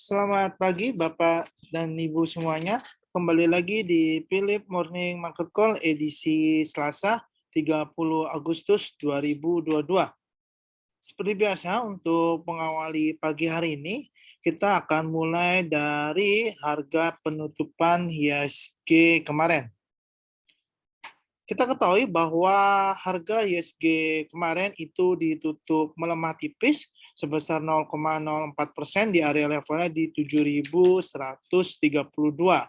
Selamat pagi Bapak dan Ibu semuanya. Kembali lagi di Philip Morning Market Call edisi Selasa 30 Agustus 2022. Seperti biasa untuk mengawali pagi hari ini, kita akan mulai dari harga penutupan IHSG kemarin. Kita ketahui bahwa harga IHSG kemarin itu ditutup melemah tipis sebesar 0,04% di area levelnya di 7.132.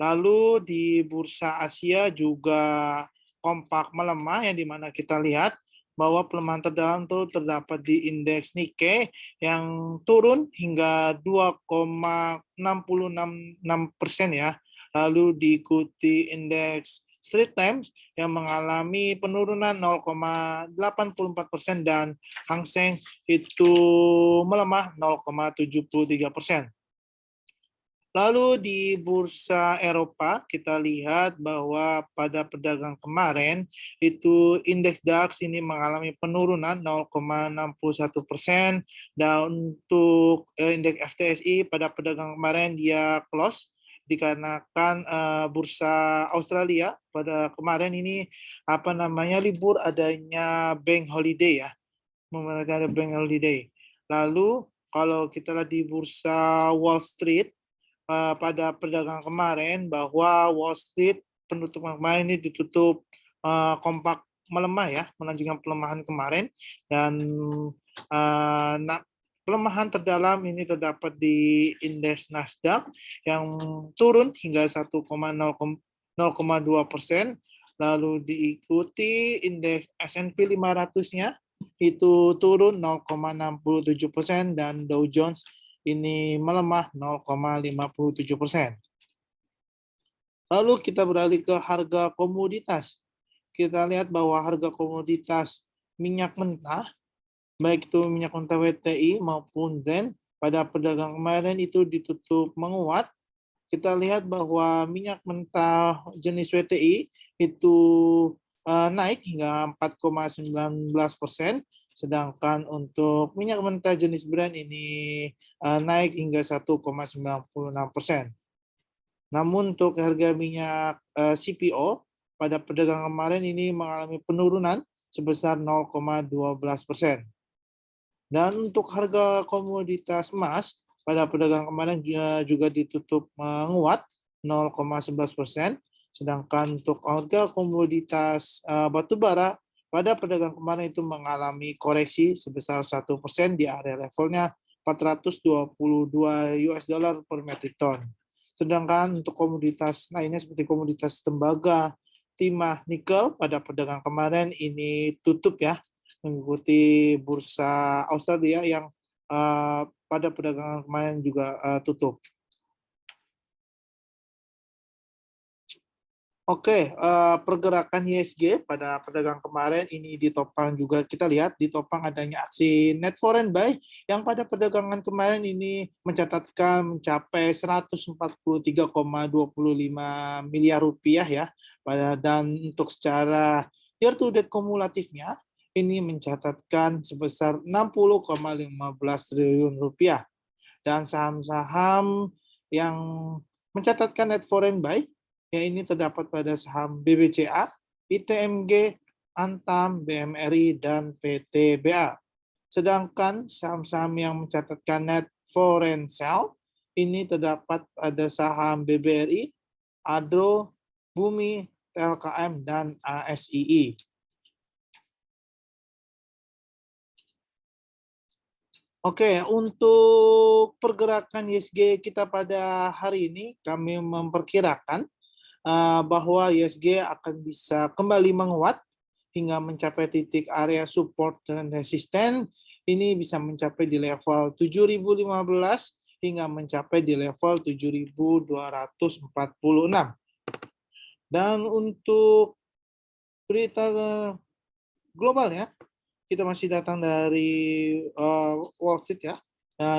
Lalu di bursa Asia juga kompak melemah, yang dimana kita lihat bahwa pelemahan terdalam itu terdapat di indeks Nikkei yang turun hingga 2,666% ya. Lalu diikuti indeks Straits Times yang mengalami penurunan 0,84% dan Hang Seng itu melemah 0,73%. Lalu di bursa Eropa kita lihat bahwa pada perdagangan kemarin itu indeks DAX ini mengalami penurunan 0,61%, dan untuk indeks FTSI pada perdagangan kemarin dia close dikarenakan bursa Australia pada kemarin ini libur adanya bank holiday ya, ada bank holiday. Lalu kalau kita lihat di bursa Wall Street pada perdagangan kemarin bahwa Wall Street penutupan kemarin ini ditutup kompak melemah ya, melanjutkan pelemahan kemarin, dan pelemahan terdalam ini terdapat di indeks Nasdaq yang turun hingga 1,02%, lalu diikuti indeks S&P 500-nya itu turun 0,67%, dan Dow Jones ini melemah 0,57%. Lalu kita beralih ke harga komoditas. Kita lihat bahwa harga komoditas minyak mentah, baik itu minyak mentah WTI maupun Brent, pada perdagangan kemarin itu ditutup menguat. Kita lihat bahwa minyak mentah jenis WTI itu naik hingga 4,19%, sedangkan untuk minyak mentah jenis Brent ini naik hingga 1,96%. Namun untuk harga minyak CPO pada perdagangan kemarin ini mengalami penurunan sebesar 0,12%. Dan untuk harga komoditas emas pada perdagangan kemarin juga ditutup menguat 0,11%, sedangkan untuk harga komoditas batu bara pada perdagangan kemarin itu mengalami koreksi sebesar 1% di area levelnya 422 US dollar per metric ton. Sedangkan untuk komoditas lainnya seperti komoditas tembaga, timah, nikel pada perdagangan kemarin ini tutup ya, mengikuti bursa Australia yang pada perdagangan kemarin juga tutup. Oke, pergerakan IHSG pada perdagangan kemarin ini ditopang juga, kita lihat ditopang adanya aksi net foreign buy yang pada perdagangan kemarin ini mencatatkan mencapai 143,25 miliar rupiah ya, dan untuk secara year to date kumulatifnya ini mencatatkan sebesar 60,15 triliun rupiah, dan saham-saham yang mencatatkan net foreign buy yang ini terdapat pada saham BBCA, ITMG, Antam, BMRI, dan PTBA. Sedangkan saham-saham yang mencatatkan net foreign sell ini terdapat pada saham BBRI, Adro, Bumi, TLKM, dan ASII. Oke, untuk pergerakan IHSG kita pada hari ini, kami memperkirakan bahwa IHSG akan bisa kembali menguat hingga mencapai titik area support dan resisten. Ini bisa mencapai di level 7.015 hingga mencapai di level 7.246. Dan untuk berita globalnya, kita masih datang dari Wall Street ya.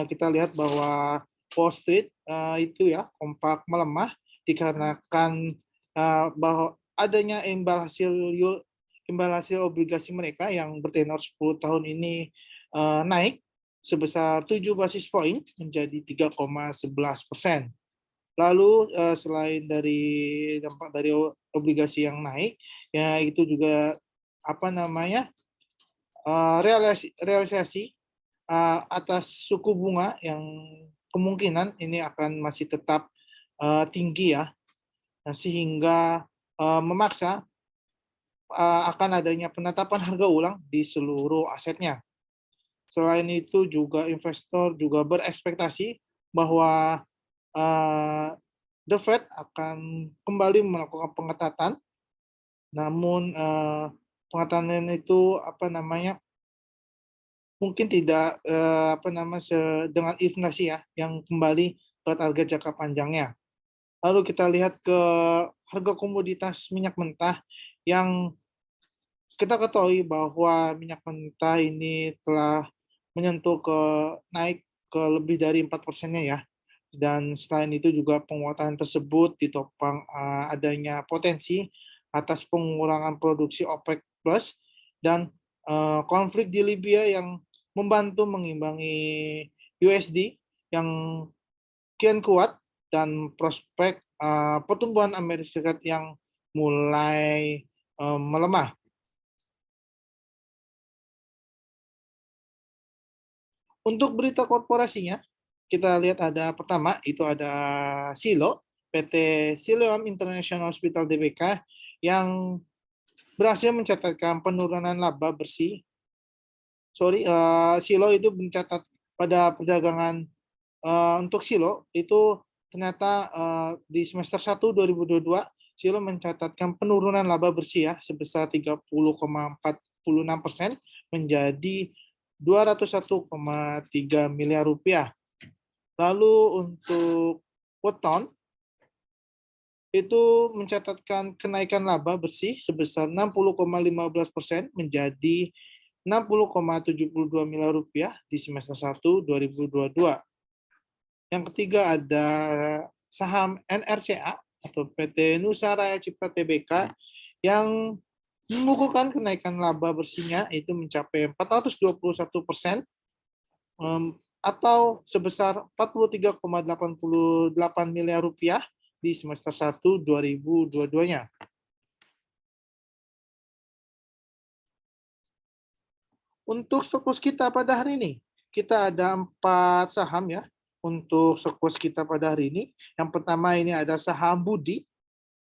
Kita lihat bahwa Wall Street itu ya kompak melemah dikarenakan bahwa adanya imbal hasil obligasi mereka yang bertenor 10 tahun ini naik sebesar 7 basis point menjadi 3,11%. Lalu selain dari dampak dari obligasi yang naik, ya itu juga apa namanya realisasi atas suku bunga yang kemungkinan ini akan masih tetap tinggi ya, sehingga memaksa akan adanya penetapan harga ulang di seluruh asetnya. Selain itu juga investor juga berekspektasi bahwa The Fed akan kembali melakukan pengetatan, namun pengetatan itu mungkin tidak dengan inflasi ya yang kembali ke target jangka panjangnya. Lalu kita lihat ke harga komoditas minyak mentah yang kita ketahui bahwa minyak mentah ini telah menyentuh naik ke lebih dari 4%-nya ya. Dan selain itu juga penguatan tersebut ditopang adanya potensi atas pengurangan produksi OPEC Plus dan konflik di Libya yang membantu mengimbangi USD yang kian kuat dan prospek pertumbuhan Amerika Serikat yang mulai melemah. Untuk berita korporasinya, kita lihat ada pertama, itu ada Silo, PT Siloam International Hospital Tbk, yang berhasil mencatatkan penurunan laba bersih. Silo itu mencatat pada perdagangan untuk Silo, itu ternyata di semester 1 2022, Silo mencatatkan penurunan laba bersih ya, sebesar 30,46% menjadi 201,3 miliar rupiah. Lalu untuk Weton itu mencatatkan kenaikan laba bersih sebesar 60,15% menjadi 60,72 miliar rupiah di semester 1 2022. Yang ketiga ada saham NRCA atau PT Nusa Raya Cipta Tbk yang membukukan kenaikan laba bersihnya itu mencapai 421% atau sebesar 43,88 miliar rupiah di semester 1 2022-nya. Untuk stok loss kita pada hari ini, kita ada 4 saham ya untuk stok loss kita pada hari ini. Yang pertama ini ada saham Budi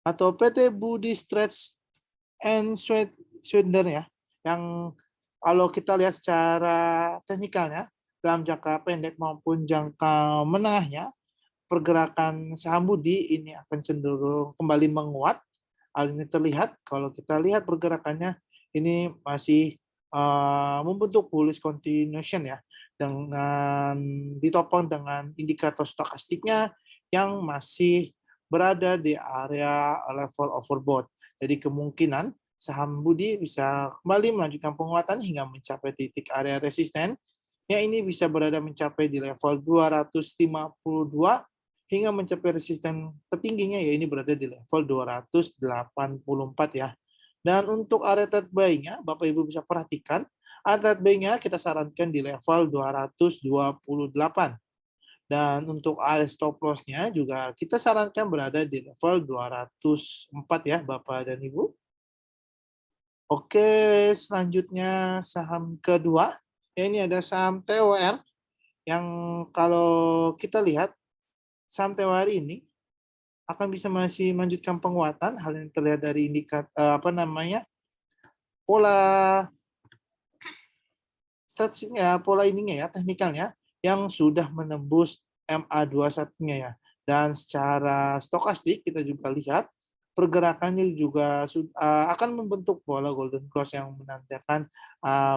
atau PT Budi Stretch and Sweater ya, yang kalau kita lihat secara teknikalnya dalam jangka pendek maupun jangka menengahnya, pergerakan saham Budi ini akan cenderung kembali menguat. Hal ini terlihat kalau kita lihat pergerakannya ini masih membentuk bullish continuation ya, dengan ditopang dengan indikator stokastiknya yang masih berada di area level overbought. Jadi kemungkinan saham Budi bisa kembali melanjutkan penguatan hingga mencapai titik area resisten, yang ini bisa berada mencapai di level 252 hingga mencapai resisten tertingginya, ya ini berada di level 284 ya. Dan untuk area trade buy-nya, Bapak Ibu bisa perhatikan, area trade buy-nya kita sarankan di level 228. Dan untuk area stop loss-nya juga kita sarankan berada di level 204 ya Bapak dan Ibu. Oke, selanjutnya saham kedua, ya ini ada saham TOR yang kalau kita lihat saham TOR ini akan bisa masih melanjutkan penguatan, hal yang terlihat dari indikator pola statistiknya, pola ininya ya, teknikalnya yang sudah menembus MA21-nya ya. Dan secara stokastik kita juga lihat pergerakannya juga akan membentuk pola golden cross yang menandakan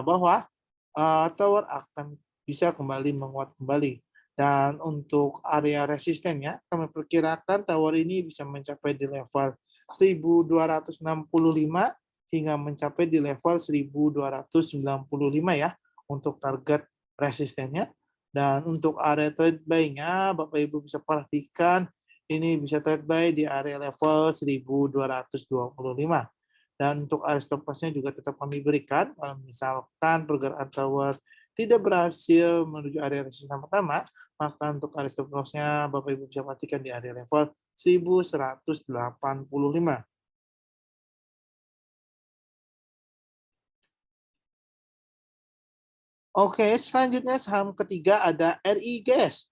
bahwa tower akan bisa kembali menguat kembali. Dan untuk area resistennya, kami perkirakan tower ini bisa mencapai di level 1265 hingga mencapai di level 1295 ya untuk target resistennya. Dan untuk area trade buy-nya, Bapak Ibu bisa perhatikan, ini bisa trade buy di area level 1225. Dan untuk area stop loss-nya juga tetap kami berikan, kalau misalkan pergerakan tower tidak berhasil menuju area resisten pertama, maka untuk area stop loss-nya Bapak Ibu bisa pastikan di area level 1185. Oke, selanjutnya saham ketiga ada RIGS.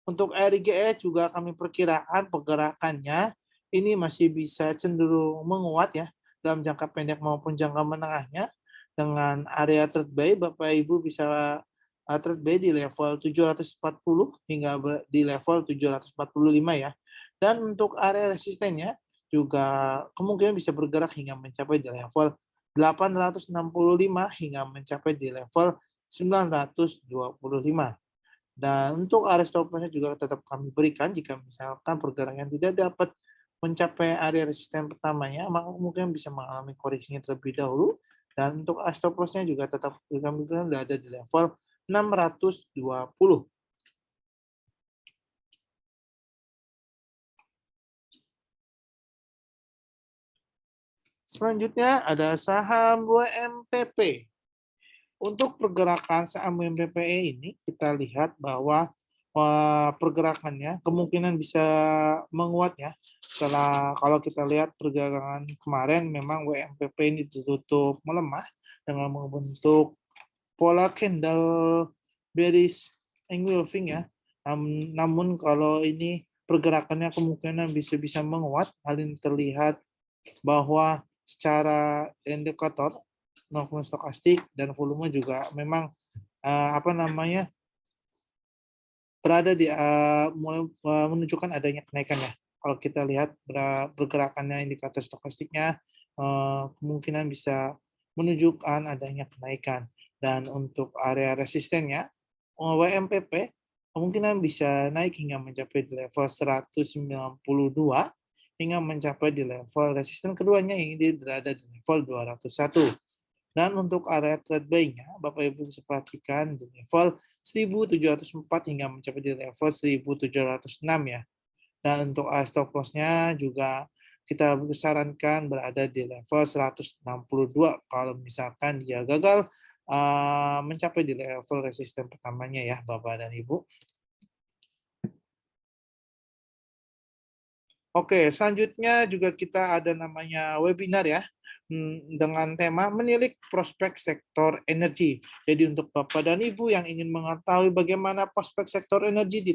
Untuk RIGS juga kami perkirakan pergerakannya ini masih bisa cenderung menguat ya dalam jangka pendek maupun jangka menengahnya dengan area trade buy Bapak Ibu bisa trade buy di level 740 hingga di level 745 ya. Dan untuk area resistennya juga kemungkinan bisa bergerak hingga mencapai di level 865 hingga mencapai di level 925. Dan untuk area stop loss-nya juga tetap kami berikan jika misalkan pergerakan tidak dapat mencapai area resisten pertamanya, maka mungkin bisa mengalami koreksinya terlebih dahulu. Dan untuk area stop loss-nya juga tetap kami berikan ada di level 620. Selanjutnya ada saham WMPP. Untuk pergerakan saham WMPPE ini kita lihat bahwa pergerakannya kemungkinan bisa menguat ya. Setelah kalau kita lihat pergerakan kemarin memang WMPP ini ditutup melemah dengan membentuk pola candle bearish engulfing ya. Namun kalau ini pergerakannya kemungkinan bisa menguat. Hal ini terlihat bahwa secara indikator maupun stokastik dan volume juga memang berada di mulai menunjukkan adanya kenaikan ya. Kalau kita lihat pergerakannya indikator stokastiknya kemungkinan bisa menunjukkan adanya kenaikan. Dan untuk area resistennya WMPP kemungkinan bisa naik hingga mencapai di level 192 hingga mencapai di level resisten keduanya ini berada di level 201. Dan untuk area trade buy-nya, Bapak Ibu bisa perhatikan di level 1704 hingga mencapai di level 1706 ya. Dan untuk area stop loss-nya juga kita sarankan berada di level 162 kalau misalkan dia gagal mencapai di level resisten pertamanya ya Bapak dan Ibu. Oke, selanjutnya juga kita ada namanya webinar ya, dengan tema menilik prospek sektor energi. Jadi untuk Bapak dan Ibu yang ingin mengetahui bagaimana prospek sektor energi di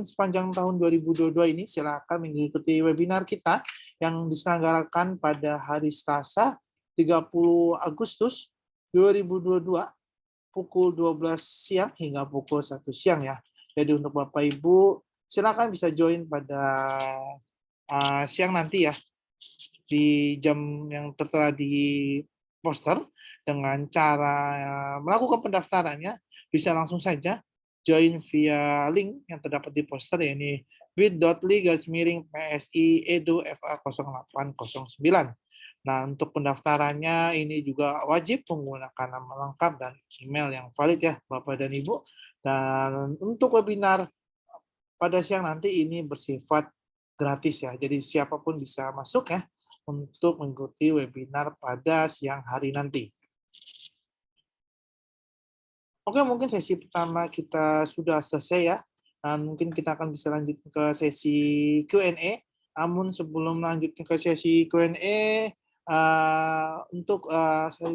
sepanjang tahun 2022 ini, silakan mengikuti webinar kita yang diselenggarakan pada hari Selasa 30 Agustus 2022 pukul 12 siang hingga pukul 1 siang ya. Jadi untuk Bapak Ibu silakan bisa join pada siang nanti ya di jam yang tertera di poster dengan cara melakukan pendaftarannya bisa langsung saja join via link yang terdapat di poster yaitu bit.ly/PSI Edu FA 0809. Nah, untuk pendaftarannya ini juga wajib menggunakan nama lengkap dan email yang valid ya, Bapak dan Ibu. Dan untuk webinar pada siang nanti ini bersifat gratis ya. Jadi siapapun bisa masuk ya untuk mengikuti webinar pada siang hari nanti. Oke, mungkin sesi pertama kita sudah selesai ya. Dan mungkin kita akan bisa lanjut ke sesi Q&A. Namun sebelum lanjut ke sesi Q&A,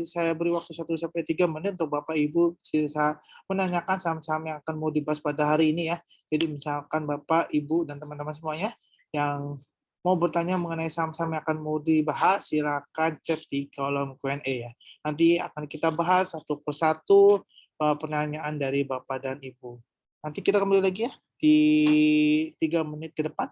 saya beri waktu 1-3 menit untuk Bapak Ibu bisa menanyakan saham-saham yang akan mau dibahas pada hari ini ya. Jadi misalkan Bapak, Ibu, dan teman-teman semuanya yang mau bertanya mengenai saham-saham yang akan mau dibahas, silakan chat di kolom Q&A ya. Nanti akan kita bahas satu persatu pertanyaan dari Bapak dan Ibu. Nanti kita kembali lagi ya di 3 menit ke depan.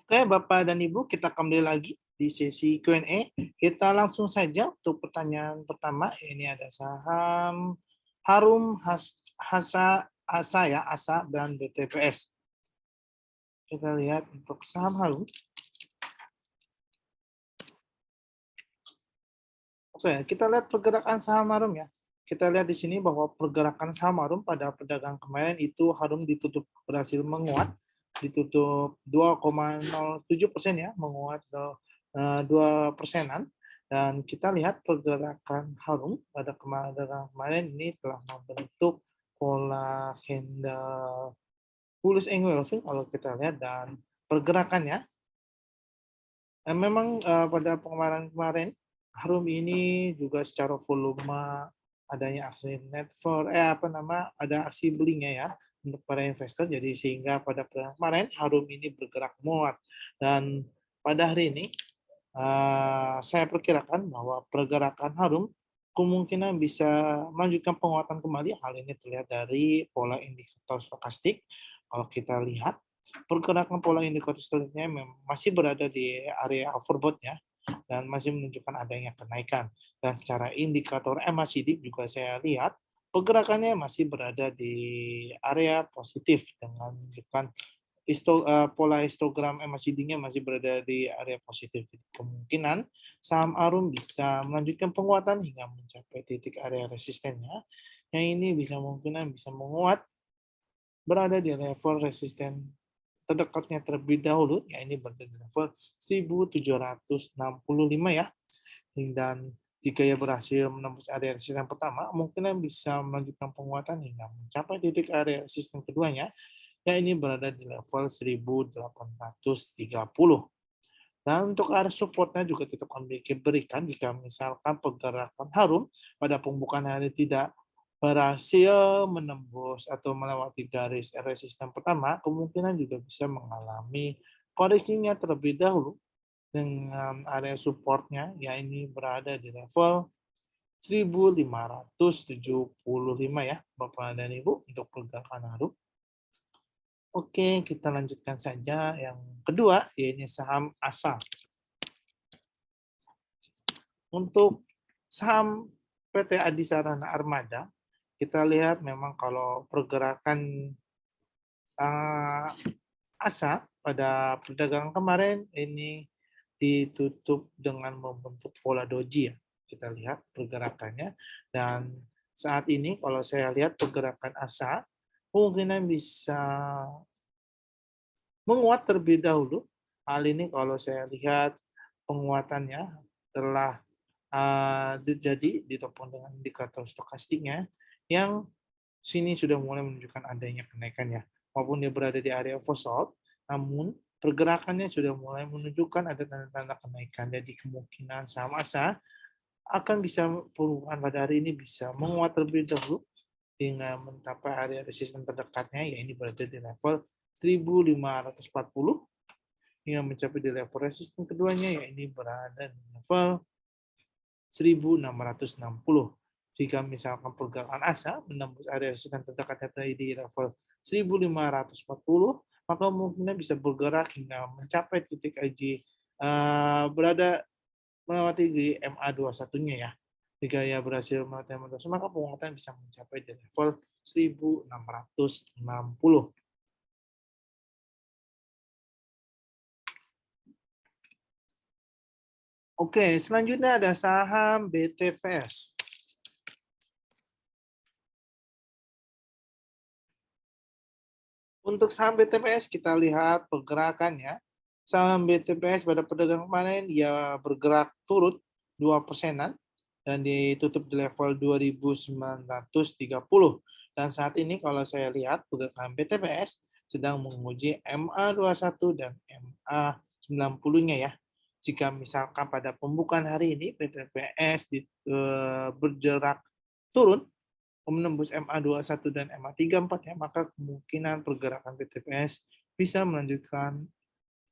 Oke, Bapak dan Ibu, kita kembali lagi di sesi Q&A. Kita langsung saja untuk pertanyaan pertama. Ini ada saham Harum Asa ya, Asa dan BTPS. Kita lihat untuk saham Harum. Oke, kita lihat pergerakan saham Harum ya. Kita lihat di sini bahwa pergerakan saham Harum pada perdagangan kemarin itu Harum ditutup berhasil menguat, ditutup 2,07% ya, menguat 2%-an. Dan kita lihat pergerakan Harum pada perdagangan kemarin ini telah membentuk pola candle bullish engulfing kalau kita lihat, dan pergerakannya memang pada kemarin Harum ini juga secara volume adanya aksi ada aksi belinya ya untuk para investor, jadi sehingga pada kemarin Harum ini bergerak menguat, dan pada hari ini saya perkirakan bahwa pergerakan Harum kemungkinan bisa melanjutkan penguatan kembali. Hal ini terlihat dari pola indikator stokastik. Kalau kita lihat pergerakan pola indikator stokastiknya masih berada di area overbought ya, dan masih menunjukkan adanya kenaikan. Dan secara indikator MACD juga saya lihat pergerakannya masih berada di area positif dengan menunjukkan pola histogram MACD-nya masih berada di area positif. Kemungkinan saham Harum bisa melanjutkan penguatan hingga mencapai titik area resistennya, yang ini kemungkinan bisa menguat berada di level resisten terdekatnya terlebih dahulu, ya ini berada di level 1765 ya. Dan jika ia berhasil menembus area resisten pertama, kemungkinan bisa melanjutkan penguatan hingga mencapai titik area resisten keduanya, ya ini berada di level 1830. Dan untuk area supportnya juga tetap akan diberikan jika misalkan pergerakan Harum pada pembukaan hari tidak berhasil menembus atau melewati garis resisten pertama, kemungkinan juga bisa mengalami koreksinya terlebih dahulu dengan area supportnya, ya ini berada di level 1575 ya, Bapak dan Ibu, untuk pergerakan Harum. Oke, kita lanjutkan saja yang kedua, yaitu saham ASA. Untuk saham PT Adisarana Armada, kita lihat memang kalau pergerakan ASA pada perdagangan kemarin ini ditutup dengan membentuk pola doji ya. Kita lihat pergerakannya, dan saat ini kalau saya lihat pergerakan ASA kemungkinan bisa menguat terlebih dahulu. Hal ini kalau saya lihat penguatannya telah terjadi ditopang dengan indikator stokastiknya yang sini sudah mulai menunjukkan adanya kenaikan ya. Walaupun dia berada di area oversold, namun pergerakannya sudah mulai menunjukkan ada tanda-tanda kenaikan. Jadi kemungkinan saham ASA akan bisa perubahan pada hari ini bisa menguat terlebih dahulu dengan mencapai area resisten terdekatnya, ya ini berada di level 1540, hingga mencapai di level resisten keduanya, ya ini berada di level 1660. Jika misalkan pergerakan ASA menembus area resisten terdekatnya tadi di level 1540, maka kemungkinan bisa bergerak hingga mencapai titik IG berada melewati di MA21-nya ya. Jika ia berhasil melewati MA21, maka penguatan bisa mencapai di level 1660. Oke, selanjutnya ada saham BTPS. Untuk saham BTPS kita lihat pergerakannya. Saham BTPS pada perdagangan kemarin ya bergerak turut 2%-an dan ditutup di level 2.930. Dan saat ini kalau saya lihat pergerakan BTPS sedang menguji MA21 dan MA90-nya ya. Jika misalkan pada pembukaan hari ini BTPS bergerak turun menembus MA21 dan MA34 ya, maka kemungkinan pergerakan BTPS bisa melanjutkan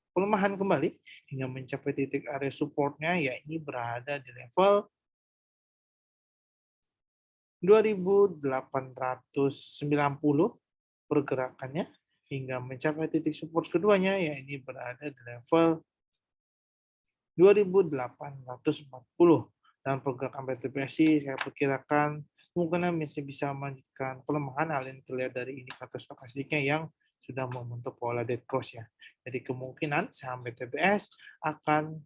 pelemahan kembali hingga mencapai titik area supportnya, ya ini berada di level 2890 pergerakannya, hingga mencapai titik support keduanya, ya ini berada di level 2840. Dan pergerakan BTPSI saya perkirakan kemungkinan masih bisa melanjutkan pelemahan. Hal ini terlihat dari indikator stokastiknya yang sudah membentuk pola dead cross ya. Jadi kemungkinan saham BTPS akan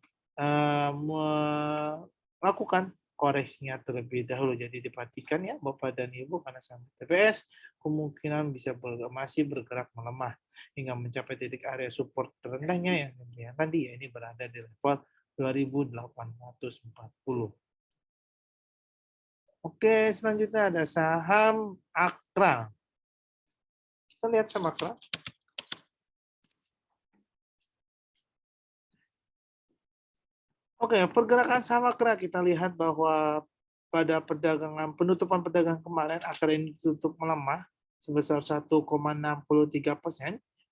melakukan koreksinya terlebih dahulu. Jadi diperhatikan ya Bapak dan Ibu, karena saham BTPS kemungkinan bisa masih bergerak melemah hingga mencapai titik area support terendahnya yang tadi ya ini berada di level 2840. Oke, selanjutnya ada saham Akra. Kita lihat saham Akra. Oke, pergerakan saham Akra kita lihat bahwa pada perdagangan penutupan perdagangan kemarin Akra ini ditutup melemah sebesar 1,63%,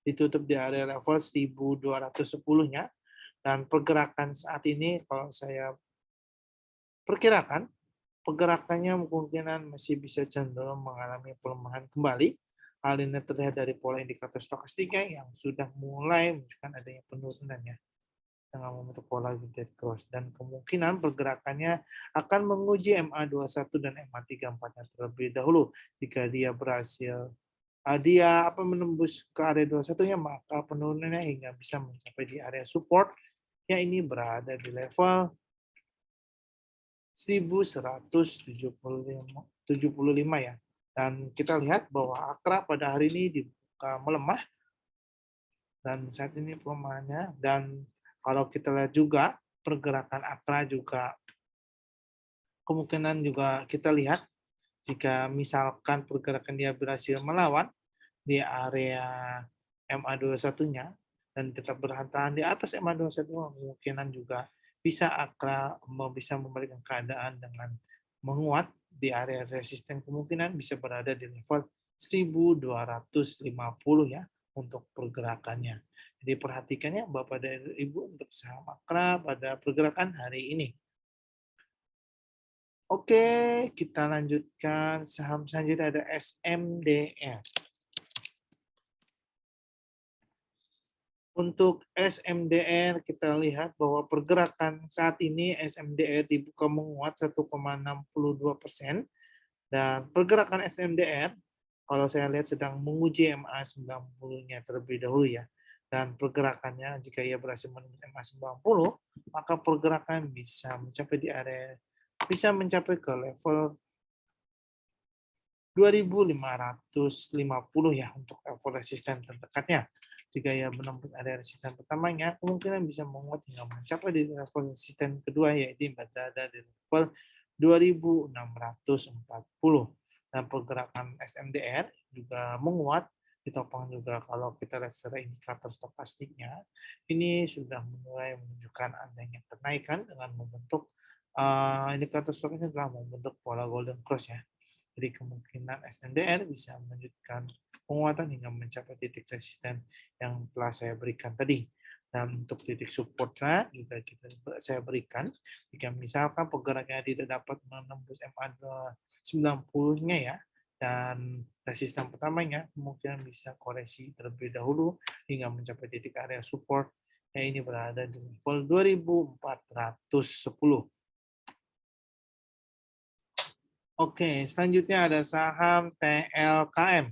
ditutup di area level 1210-nya, dan pergerakan saat ini kalau saya perkirakan pergerakannya kemungkinan masih bisa cenderung mengalami pelemahan kembali. Hal ini terlihat dari pola indikator stokastiknya yang sudah mulai menunjukkan adanya penurunannya dengan membentuk pola dead cross, dan kemungkinan pergerakannya akan menguji MA21 dan MA34 terlebih dahulu. Jika dia berhasil menembus ke area 21-nya, maka penurunannya hingga bisa mencapai di area support, ya ini berada di level 1175 ya. Dan kita lihat bahwa Akra pada hari ini dibuka melemah dan saat ini pelemahannya, dan kalau kita lihat juga pergerakan Akra juga kemungkinan juga kita lihat jika misalkan pergerakan dia berhasil melawan di area MA21-nya dan tetap bertahan di atas MA21, kemungkinan juga bisa Akra bisa membalikkan keadaan dengan menguat di area resisten, kemungkinan bisa berada di level 1250 ya untuk pergerakannya. Jadi perhatikannya Bapak dan Ibu untuk saham Akra pada pergerakan hari ini. Oke, kita lanjutkan saham selanjutnya ada SMDR. Untuk SMDR kita lihat bahwa pergerakan saat ini SMDR dibuka menguat 1,62%, dan pergerakan SMDR kalau saya lihat sedang menguji MA90-nya terlebih dahulu ya. Dan pergerakannya jika ia berhasil menembus MA90, maka pergerakan bisa mencapai ke level 2550 ya untuk level resisten terdekatnya. Jika ia menembus area resisten pertamanya, kemungkinan bisa menguat hingga mencapai di level resisten kedua, yaitu berada di level 2640. Dan pergerakan SMDR juga menguat, ditopang juga kalau kita lihat secara indikator stokastiknya, ini sudah mulai menunjukkan adanya kenaikan dengan membentuk indikator stokastiknya telah membentuk pola golden cross ya. Jadi kemungkinan SMDR bisa melanjutkan penguatan hingga mencapai titik resisten yang telah saya berikan tadi. Dan untuk titik supportnya juga saya berikan jika misalkan pergerakannya tidak dapat menembus MA90-nya ya, dan resisten pertamanya kemungkinan bisa koreksi terlebih dahulu hingga mencapai titik area support yang ini berada di level 2410. Oke, selanjutnya ada saham TLKM.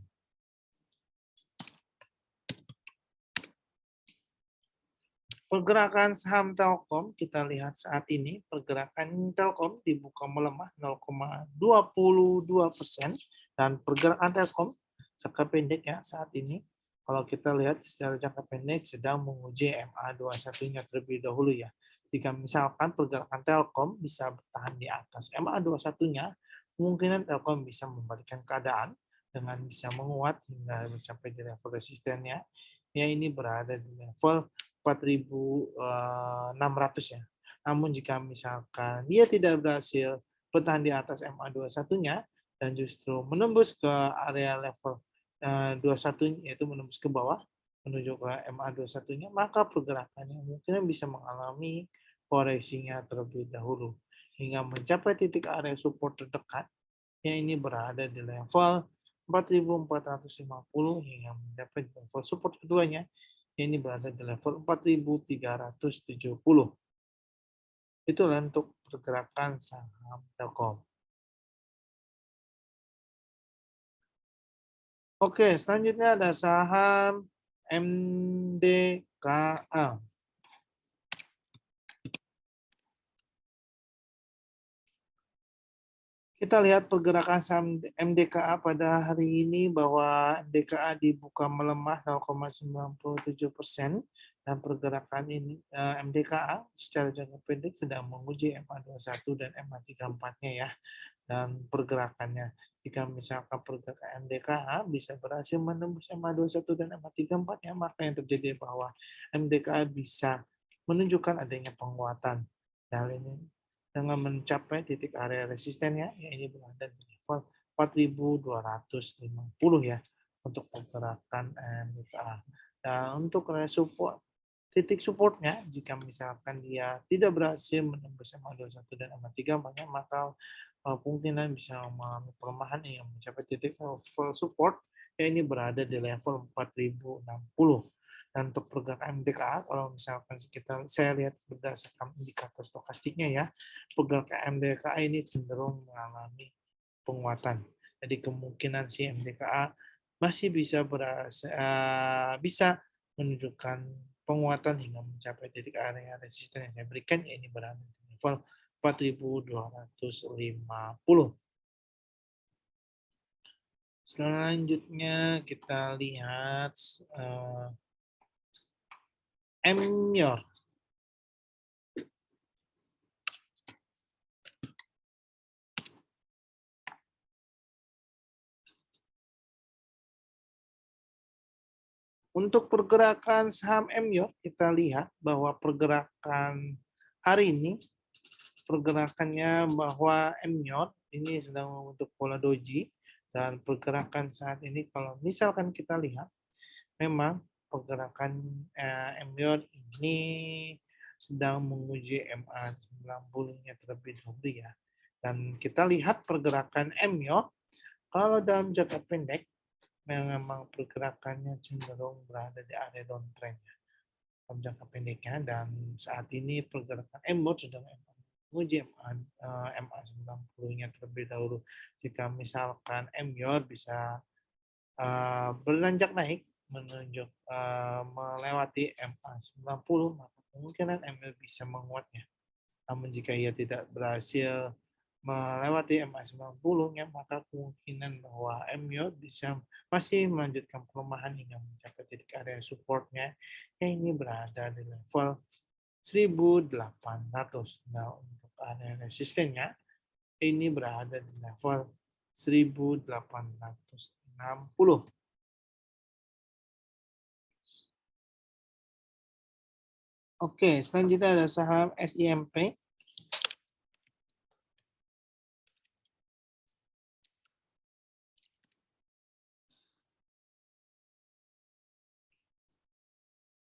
Pergerakan saham Telkom kita lihat saat ini, pergerakan Telkom dibuka melemah 0,22%, dan pergerakan Telkom jangka pendek ya saat ini, kalau kita lihat secara jangka pendek sedang menguji MA21-nya terlebih dahulu ya. Jika misalkan pergerakan Telkom bisa bertahan di atas MA21-nya, kemungkinan Telkom bisa membalikkan keadaan dengan bisa menguat hingga mencapai di level resistennya. Ya ini berada di level 4.600 ya. Namun jika misalkan dia tidak berhasil bertahan di atas MA21-nya dan justru menembus ke area level 21 yaitu menembus ke bawah menuju ke MA21-nya, maka pergerakannya mungkin bisa mengalami koreksinya terlebih dahulu hingga mencapai titik area support terdekat yang ini berada di level 4.450 hingga mencapai level support keduanya, ini berada di level 4.370. Itulah untuk pergerakan saham Telkom. Oke, selanjutnya ada saham MDKA. Kita lihat pergerakan saham MDKA pada hari ini bahwa MDKA dibuka melemah 0,97% dan pergerakan ini MDKA secara jangka pendek sedang menguji MA21 dan MA34-nya ya. Dan pergerakannya jika misalkan pergerakan MDKA bisa berhasil menembus MA21 dan MA34-nya, maka yang terjadi bahwa MDKA bisa menunjukkan adanya penguatan. Dan ini dengan mencapai titik area resistennya, ya ini berada di level 4.250 ya untuk pergerakan MDKA. Dan untuk support, titik supportnya jika misalkan dia tidak berhasil menembus MA21 dan MA34-nya, maka kemungkinan bisa mengalami pelemahan yang mencapai titik level support, ya ini berada di level 4.060. Dan untuk pergerakan MDKA, kalau misalkan saya lihat berdasarkan indikator stokastiknya ya, pergerakan MDKA ini cenderung mengalami penguatan. Jadi kemungkinan si MDKA masih bisa bisa menunjukkan penguatan hingga mencapai titik area resisten yang saya berikan, ya ini berada di level 4.250. Selanjutnya kita lihat Emyor. Untuk pergerakan saham Emyor, kita lihat bahwa pergerakan hari ini, pergerakannya bahwa Emyor ini sedang membentuk pola doji, dan pergerakan saat ini kalau misalkan kita lihat, memang pergerakan Emyor ini sedang menguji MA90-nya terlebih dahulu ya. Dan kita lihat pergerakan Emyor, kalau dalam jangka pendek, memang pergerakannya cenderung berada di area downtrend dalam jangka pendeknya, dan saat ini pergerakan Emyor sedang menguji MA90-nya terlebih dahulu. Jika misalkan Emyor bisa beranjak naik menunjuk melewati MA90, maka kemungkinan Emyor bisa menguatnya. Namun jika ia tidak berhasil melewati MA90-nya, maka kemungkinan bahwa Emyor bisa masih melanjutkan pelemahan hingga mencapai titik area supportnya, yang ini berada di level 1.800. Nah, untuk area resistennya ini berada di level 1.860. Oke, selanjutnya ada saham SIMP.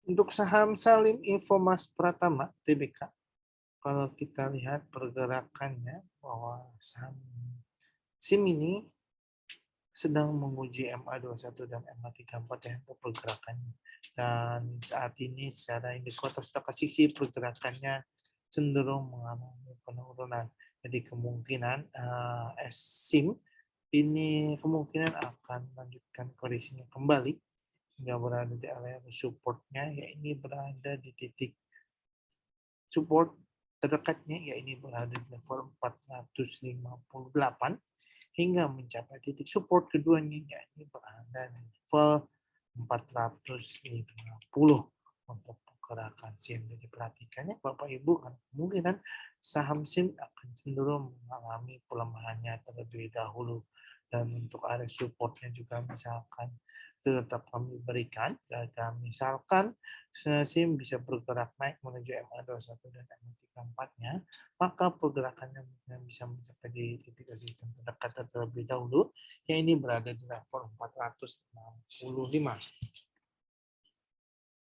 Untuk saham Salim Infomas Pratama Tbk, kalau kita lihat pergerakannya bahwa saham SIM ini sedang menguji MA21 dan MA34 ya untuk pergerakannya. Dan saat ini secara indikator stokastik pergerakannya cenderung mengalami penurunan. Jadi kemungkinan SIM ini kemungkinan akan melanjutkan koreksinya kembali hingga berada di area supportnya, ya ini berada di titik support terdekatnya, ya ini berada di level 458 hingga mencapai titik support keduanya, yakni berada di level 450 untuk pergerakan SIM. Jadi perhatikannya Bapak Ibu, kan kemungkinan saham SIM akan cenderung mengalami pelemahannya terlebih dahulu. Dan untuk area supportnya juga misalkan tetap kami berikan, dan misalkan SIM bisa bergerak naik menuju MA21 dan MA34-nya, maka pergerakannya bisa mencapai di titik resisten terdekat terlebih dahulu, yang ini berada di level 465.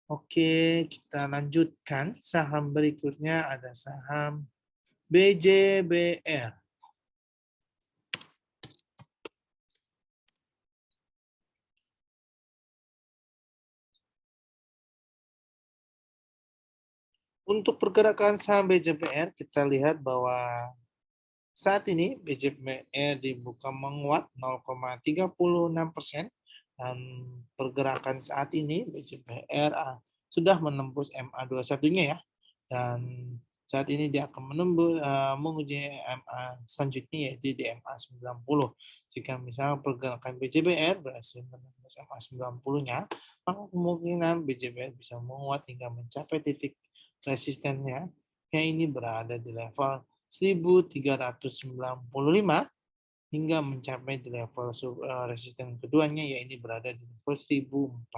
Oke, kita lanjutkan. Saham berikutnya ada saham BJBR. Untuk pergerakan saham BJPR, kita lihat bahwa saat ini BJPR dibuka menguat 0,36% dan pergerakan saat ini BJPR sudah menembus MA21-nya ya. Dan saat ini dia akan menguji MA selanjutnya yaitu di MA 90. Jika misalnya pergerakan BJBR berhasil menembus MA 90-nya, maka kemungkinan BJBR bisa menguat hingga mencapai titik resistennya yang ini berada di level 1395 hingga mencapai di level resisten keduanya yaitu berada di level 1410.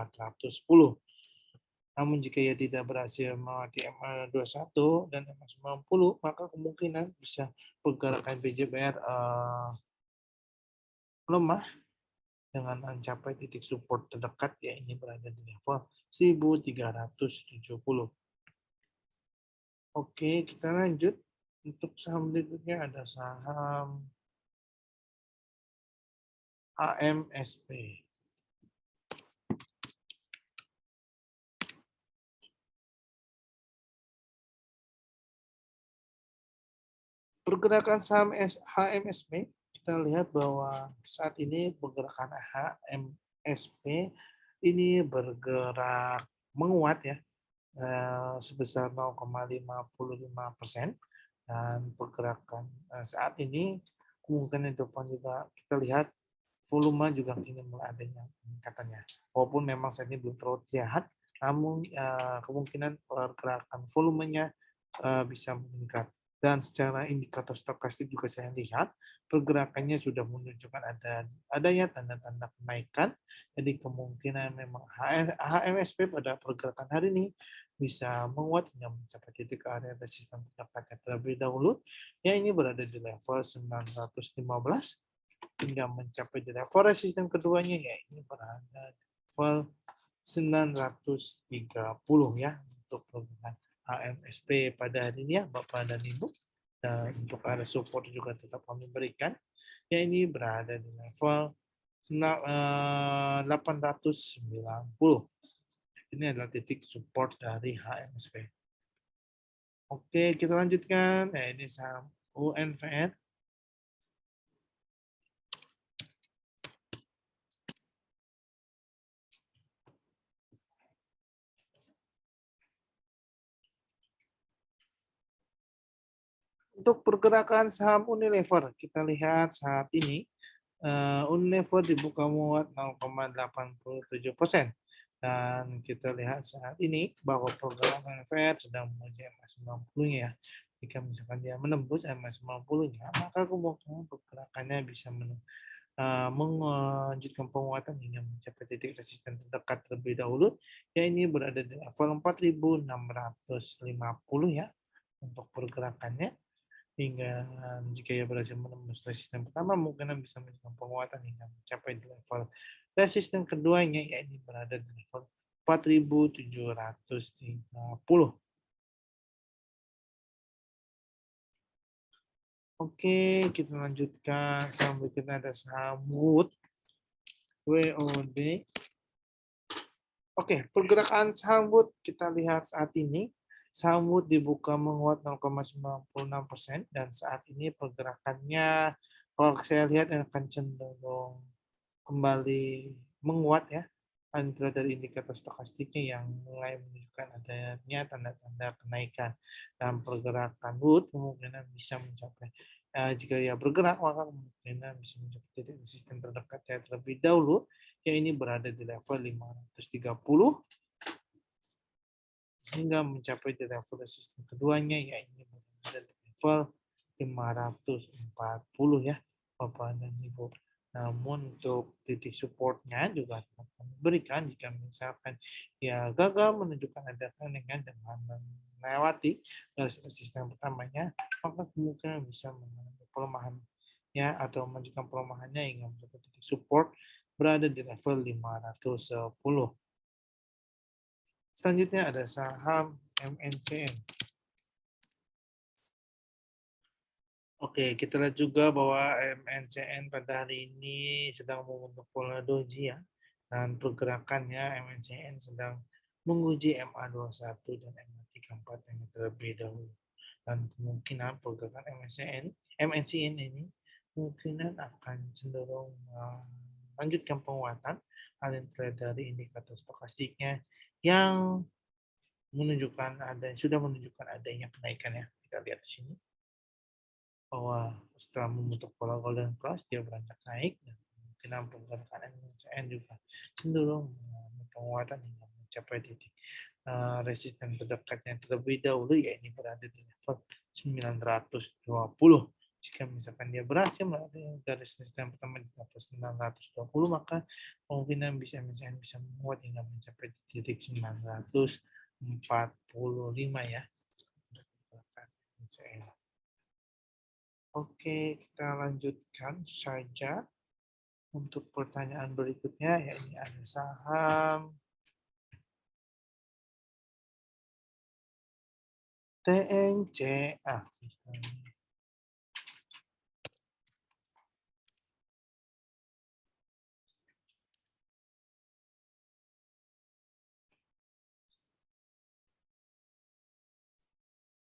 Namun jika ia tidak berhasil melewati MA21 dan MA90, maka kemungkinan bisa pergerakan BJBR melemah dengan mencapai titik support terdekat ya ini berada di level 1370. Oke, kita lanjut. Untuk saham berikutnya ada saham AMSP. Pergerakan saham HMSP, kita lihat bahwa saat ini pergerakan HMSP ini bergerak menguat ya sebesar 0,55% dan pergerakan saat ini kemungkinan depan juga kita lihat volume juga kini mulai adanya peningkatannya. Walaupun memang saat ini belum terlalu terlihat, namun kemungkinan pergerakan volumenya bisa meningkat. Dan secara indikator stokastik juga saya lihat pergerakannya sudah menunjukkan adanya tanda-tanda kenaikan. Jadi kemungkinan memang HMSP pada pergerakan hari ini bisa menguat hingga mencapai titik area resisten terdekatnya terlebih dahulu. Yang ini berada di level 915 hingga mencapai di level resisten keduanya ya ini berada di level 930 ya untuk pergerakan AMSP pada hari ini ya Bapak dan Ibu. Dan untuk area support juga tetap kami berikan. Ya ini berada di level 890. Ini adalah titik support dari HMSP. Oke, kita lanjutkan. Nah, ini saham UNVR. Untuk pergerakan saham Unilever, kita lihat saat ini Unilever dibuka menguat 0,87%. Dan kita lihat saat ini bahwa pergerakan Fed sedang menuju MA90-nya ya. Jika misalkan dia menembus MA90-nya, maka kemungkinan pergerakannya bisa melanjutkan penguatan hingga mencapai titik resisten terdekat terlebih dahulu. Ya ini berada di level 4.650 ya untuk pergerakannya hingga jika ia berhasil menembus resisten pertama mungkin bisa melakukan penguatan hingga mencapai di level resisten keduanya yaitu berada di level 4.730. Oke, kita lanjutkan. Saham berikutnya ada saham Wood, WOD. Oke, pergerakan saham Wood kita lihat saat ini. Saham Wood dibuka menguat 0,96% dan saat ini pergerakannya kalau saya lihat akan cenderung kembali menguat ya antara dari indikator stokastiknya yang mulai menunjukkan adanya tanda-tanda kenaikan dan pergerakan Wood kemungkinan bisa mencapai jika ia bergerak maka kemungkinan bisa mencapai titik resisten terdekat ya terlebih dahulu yang ini berada di level 530 hingga mencapai di level resisten keduanya yaitu berada di level 540 ya Bapak dan Ibu. Namun untuk titik supportnya juga akan diberikan jika misalkan ya gagal menunjukkan ada kenaikan dengan melewati garis resisten pertamanya, maka kemungkinan bisa mengalami pelemahan ya atau menunjukkan pelemahannya hingga mencapai titik support berada di level 510. Selanjutnya ada saham MNCN. Oke, kita lihat juga bahwa MNCN pada hari ini sedang membentuk pola doji ya. Dan pergerakannya MNCN sedang menguji MA21 dan 34 yang terlebih dahulu. Dan kemungkinan pergerakan MNCN ini kemungkinan akan cenderung melanjutkan penguatan. Hal yang terlihat dari indikator stokastiknya yang sudah menunjukkan adanya kenaikan ya. Kita lihat di sini bahwa setelah membentuk pola golden cross dia beranjak naik dan kemungkinan pergerakan MNCN juga cenderung penguatan hingga mencapai titik resisten terdekatnya terlebih dahulu, ya ini berada di level 920. Jika misalkan dia berhasil melalui garis resisten pertama di level 920, maka kemungkinan MNCN bisa menguat hingga mencapai titik 945 ya. Oke, kita lanjutkan saja untuk pertanyaan berikutnya, ya ini ada saham TNCA.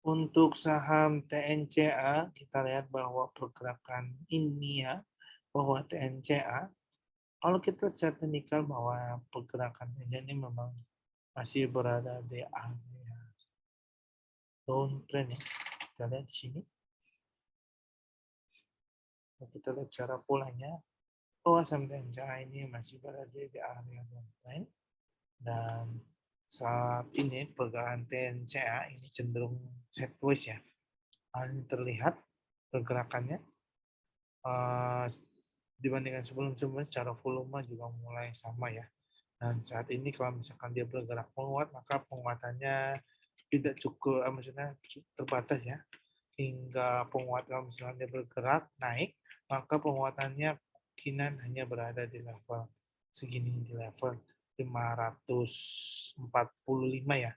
Untuk saham TNCA, kita lihat bahwa pergerakan ini ya, bahwa TNCA, kalau kita secara teknikal bahwa pergerakan ini memang masih berada di area downtrend ya. Kita lihat di sini. Kita lihat cara polanya, bahwa saham TNCA ini masih berada di area downtrend dan saat ini pergerakan TNCA ini cenderung sideways ya. Hal ini terlihat pergerakannya dibandingkan sebelum-sebelumnya secara volume juga mulai sama ya. Dan saat ini kalau misalkan dia bergerak menguat, maka penguatannya tidak cukup, maksudnya terbatas ya. Hingga penguatan kalau misalkan dia bergerak naik, maka penguatannya kemungkinan hanya berada di level segini, di level 545 ya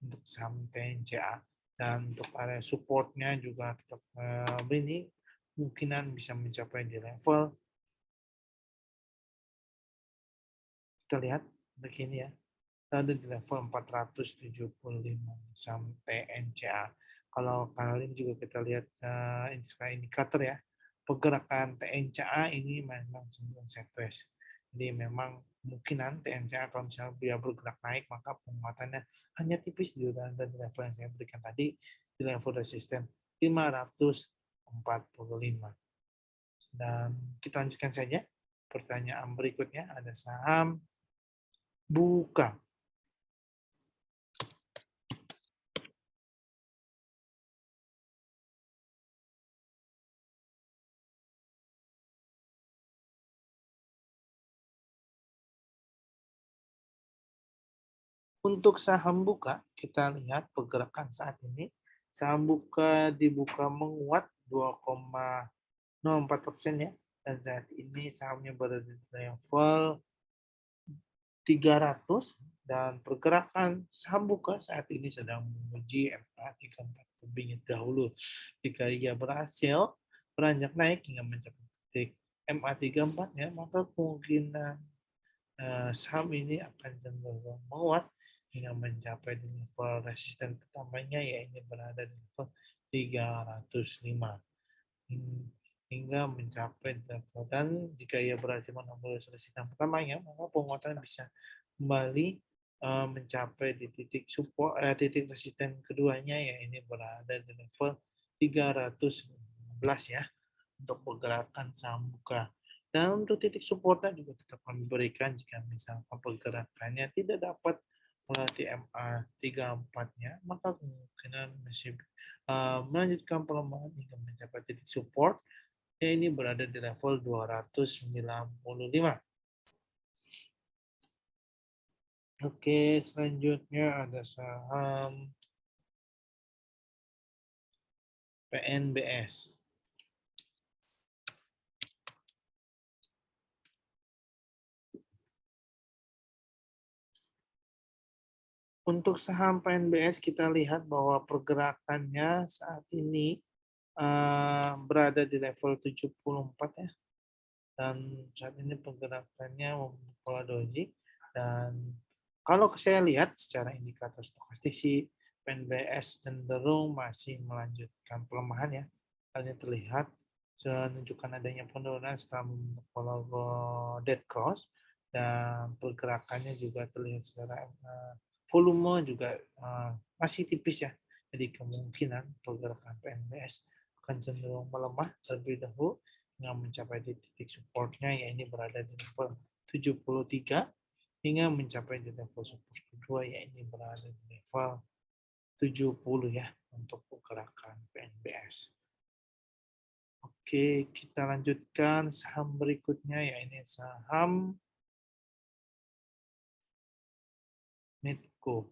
untuk saham TNCA. Dan untuk area supportnya juga tetap ini kemungkinan bisa mencapai di level, kita lihat begini ya, ada di level 475 saham TNCA. Kalau kalian juga kita lihat indikator ya, pergerakan TNCA ini memang cenderung sideways. Jadi memang kemungkinan TNCA kalau misalnya dia bergerak naik, maka penguatannya hanya tipis di level yang saya berikan tadi, di level resisten 545. Dan kita lanjutkan saja. Pertanyaan berikutnya ada saham Buka. Untuk saham Buka, kita lihat pergerakan saat ini. Saham Buka dibuka menguat 2,04% ya. Dan saat ini sahamnya berada di level 300 dan pergerakan saham Buka saat ini sedang menguji MA34 terlebih dahulu. Jika ia berhasil beranjak naik hingga mencapai titik MA34 ya, maka kemungkinan saham ini akan cenderung menguat hingga mencapai di level resisten pertamanya, yaitu berada di level 305 hingga mencapai level, dan jika ia berhasil menembus resisten pertamanya, maka penguatan bisa kembali mencapai di titik support titik resisten keduanya, yaitu berada di level 315 ya untuk pergerakan saham Buka. Dan untuk titik supportnya juga tetap kami berikan jika misalkan pergerakannya tidak dapat melalui MA34-nya, maka kemungkinan masih melanjutkan pelemahan hingga mencapai titik support, yang ini berada di level 295. Oke, selanjutnya ada saham PNBS. Untuk saham PNBS kita lihat bahwa pergerakannya saat ini berada di level 74 ya. Dan saat ini pergerakannya pola doji, dan kalau saya lihat secara indikator stokastik sih PNBS cenderung masih melanjutkan pelemahan ya. Hal ini terlihat menunjukkan adanya penurunan setelah memfollow dead cross dan pergerakannya juga terlihat secara volume juga masih tipis ya. Jadi kemungkinan pergerakan PNBS akan cenderung melemah terlebih dahulu hingga mencapai di titik supportnya, yaitu berada di level 73 hingga mencapai di level support kedua, yaitu berada di level 70 ya untuk pergerakan PNBS. Oke, kita lanjutkan saham berikutnya, yaitu saham Medco.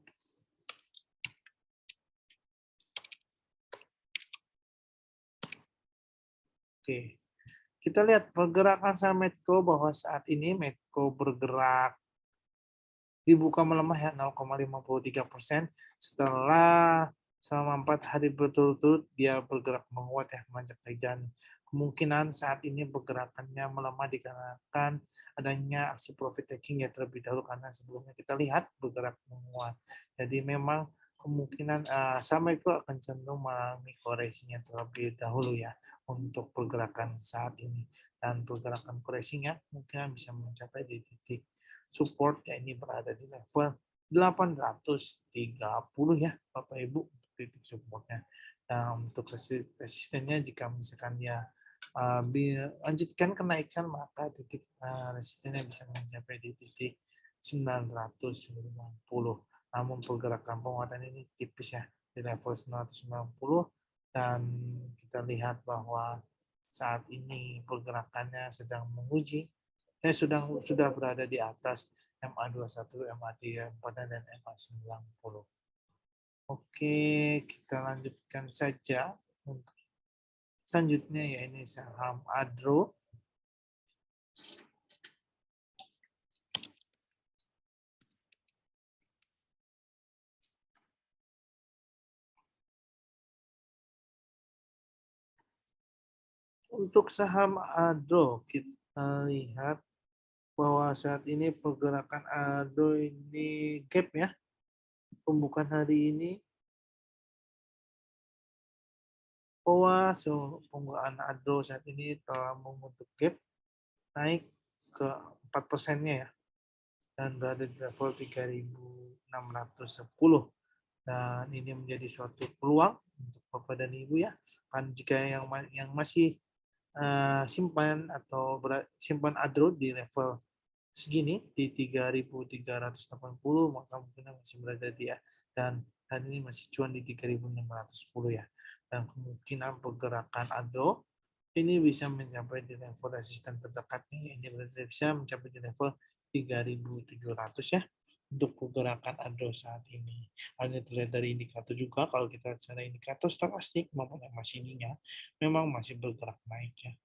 Oke, kita lihat pergerakan saham Medco bahwa saat ini Medco bergerak dibuka melemah ya 0,53% setelah selama 4 hari berturut-turut dia bergerak menguat ya menanjak dan kemungkinan saat ini pergerakannya melemah dikarenakan adanya aksi profit taking ya terlebih dahulu karena sebelumnya kita lihat bergerak menguat. Jadi memang kemungkinan saham itu akan cenderung mengalami koreksinya terlebih dahulu ya untuk pergerakan saat ini, dan pergerakan koreksinya mungkin bisa mencapai di titik support ya ini berada di level 830 ya Bapak Ibu untuk titik supportnya. Nah, untuk resistennya jika misalkan dia lanjutkan kenaikan maka titik resistennya bisa mencapai di titik 990. Namun pergerakan penguatan ini tipis ya di level 990 dan kita lihat bahwa saat ini pergerakannya sedang menguji sudah berada di atas MA21, MA34 dan MA90. Oke, kita lanjutkan saja untuk selanjutnya yaitu saham Adro. Untuk saham Adro kita lihat bahwa saat ini pergerakan Adro ini gap ya. Pembukaan hari ini bahwa pembukaan Adro saat ini telah membentuk gap naik ke 4%-nya ya, dan berada di level 3.610. Dan ini menjadi suatu peluang untuk Bapak dan Ibu ya. Kan jika yang masih simpan atau simpan Adro di level segini di 3.380 maka mungkin masih berada di ya, dan ini masih cuan di 3.610 ya. Dan kemungkinan pergerakan Adro ini bisa mencapai di level resisten terdekatnya, ini bisa mencapai di level 3.700 ya untuk pergerakan Adro saat ini. Hanya terlihat dari indikator juga, kalau kita secara indikator stokastik maupun MACD-nya memang masih bergerak naik ya.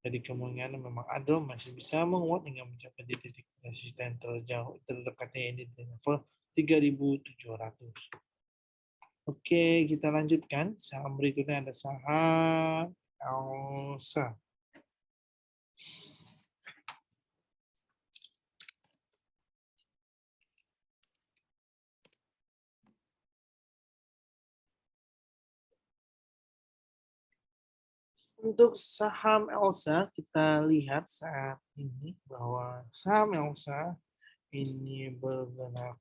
Jadi kemungkinan memang Adro masih bisa menguat hingga mencapai di titik resisten terdekatnya ini di level 3.700. Oke, kita lanjutkan. Saham berikutnya ada saham Elsa. Untuk saham Elsa, kita lihat saat ini bahwa saham Elsa ini bergerak.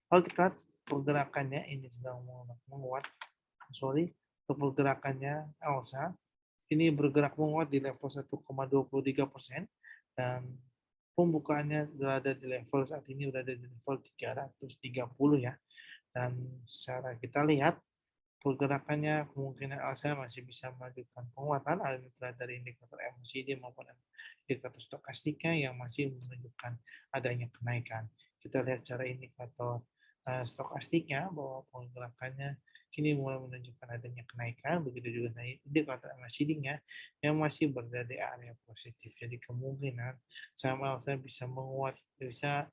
Kalau kita pergerakannya ini sedang menguat, pergerakannya Elsa ini bergerak menguat di level 1,23% dan pembukaannya berada di level saat ini berada di level 330 ya. Dan secara kita lihat pergerakannya kemungkinan Elsa masih bisa melanjutkan penguatan dari indikator MACD maupun indikator stokastiknya yang masih menunjukkan adanya kenaikan. Kita lihat secara indikator stokastiknya bahwa pergerakannya kini mulai menunjukkan adanya kenaikan, begitu juga indikator MACD-nya yang masih berada di area positif. Jadi kemungkinan saham Elsa bisa menguat, bisa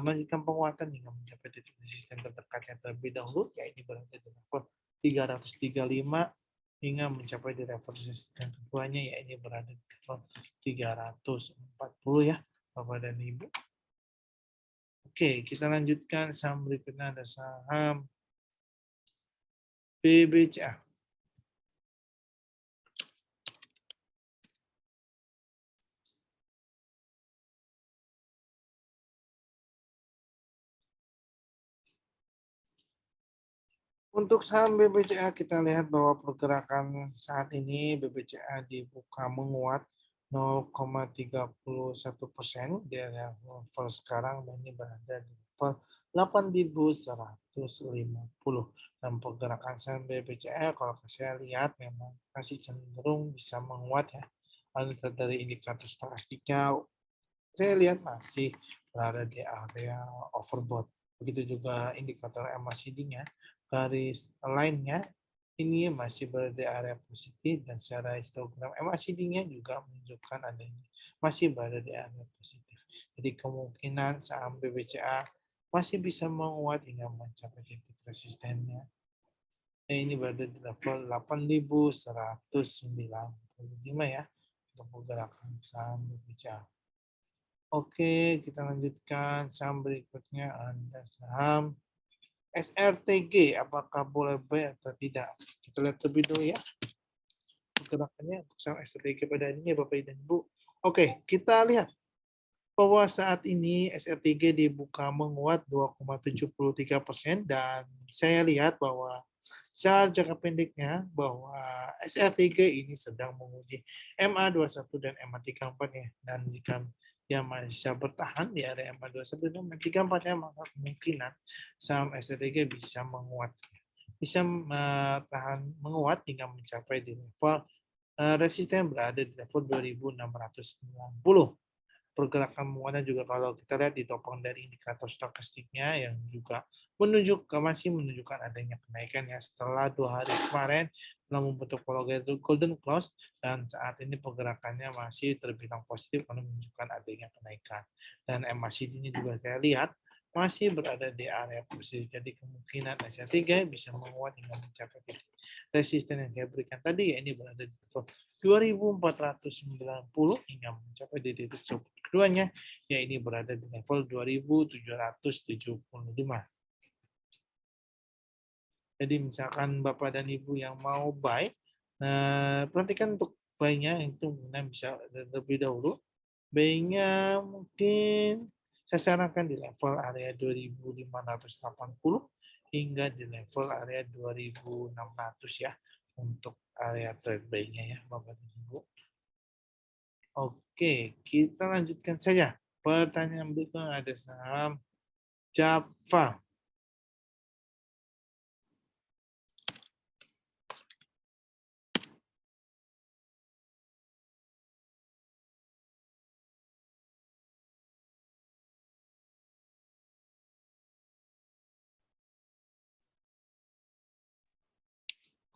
melanjutkan penguatan hingga mencapai titik resisten terdekatnya terlebih dahulu, yaitu berada di level 335 hingga mencapai di level resisten keduanya, yaitu berada di level 340 ya Bapak dan Ibu. Oke, kita lanjutkan saham berikutnya ada saham BBCA. Untuk saham BBCA kita lihat bahwa pergerakan saat ini BBCA dibuka menguat 0,31% di level sekarang dan ini berada di level 8.150 dan pergerakan saham BBCA kalau saya lihat memang masih cenderung bisa menguat ya. Lalu dari indikator stokastiknya saya lihat masih berada di area overbought. Begitu juga indikator MACD-nya, garis lainnya ini masih berada di area positif dan secara histogram MACD-nya juga menunjukkan adanya masih berada di area positif. Jadi kemungkinan saham BBCA masih bisa menguat hingga mencapai titik resistennya. Dan ini berada di level 8.195 ya untuk pergerakan saham BBCA. Oke, kita lanjutkan saham berikutnya ada saham SRTG. Apakah boleh buy atau tidak? Kita lihat terlebih dulu ya pergerakannya untuk saham SRTG pada hari ini Bapak dan Ibu. Oke, kita lihat bahwa saat ini SRTG dibuka menguat 2,73% dan saya lihat bahwa secara jangka pendeknya bahwa SRTG ini sedang menguji MA21 dan MA34 ya. Dan jika dia masih bisa bertahan di area MA21 dan MA34 ya, maka kemungkinan saham SRTG bisa menguat. Bisa tahan menguat hingga mencapai di level resisten berada di level 2690. Pergerakan menguatnya juga kalau kita lihat ditopang dari indikator stokastiknya yang juga masih menunjukkan adanya kenaikan ya setelah 2 hari kemarin telah membentuk pola golden close dan saat ini pergerakannya masih terbilang positif karena menunjukkan adanya kenaikan dan MACD ini juga saya lihat masih berada di area posisi. Jadi kemungkinan SR3 bisa menguat hingga mencapai titik resisten yang saya berikan tadi, ya ini berada di level 2490 hingga mencapai di titik support keduanya, ya ini berada di level 2775. Jadi misalkan Bapak dan Ibu yang mau buy, perhatikan untuk buy-nya itu bisa terlebih dahulu. Buy-nya mungkin saya sarankan di level area 2580 hingga di level area 2600 ya untuk area trade buy-nya ya Bapak dan Ibu. Oke, kita lanjutkan saja. Pertanyaan berikutnya ada saham Java.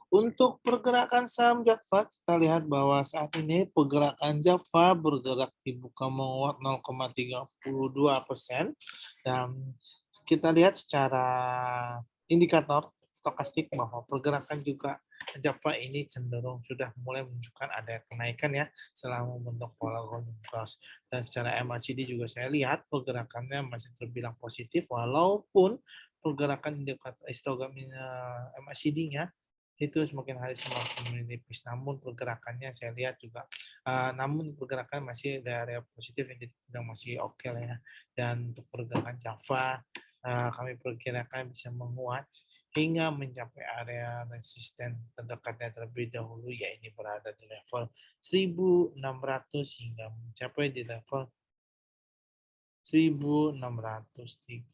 Untuk pergerakan saham Java, kita lihat bahwa saat ini pergerakan Java bergerak dibuka menguat 0,32% dan kita lihat secara indikator stokastik bahwa pergerakan juga Java ini cenderung sudah mulai menunjukkan ada kenaikan ya setelah membentuk pola golden cross dan secara MACD juga saya lihat pergerakannya masih terbilang positif walaupun pergerakan indikator histogram MACD-nya itu semakin hari semakin menipis. Namun pergerakannya saya lihat juga, namun pergerakan masih dari area positif yang sedang masih oke lah ya. Dan untuk pergerakan Java, kami perkirakan bisa menguat hingga mencapai area resisten terdekatnya terlebih dahulu, ya ini berada di level 1600 hingga mencapai di level 1630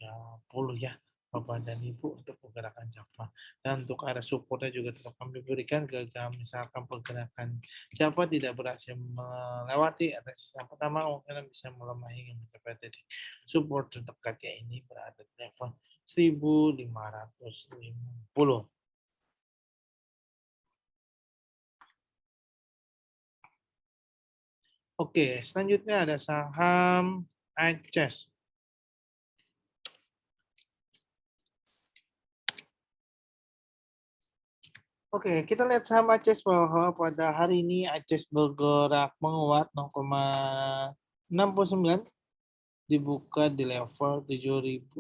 ya. Bapak dan Ibu untuk pergerakan Java. Dan untuk area supportnya juga tetap kami berikan jika misalkan pergerakan Java tidak berhasil melewati resisten pertama, mungkin bisa melemah hingga mencapai titik support terdekatnya ini berada di level 1550. Oke, selanjutnya ada saham ACES. Oke, kita lihat saham ACES bahwa pada hari ini ACES bergerak menguat 0,69 dibuka di level 725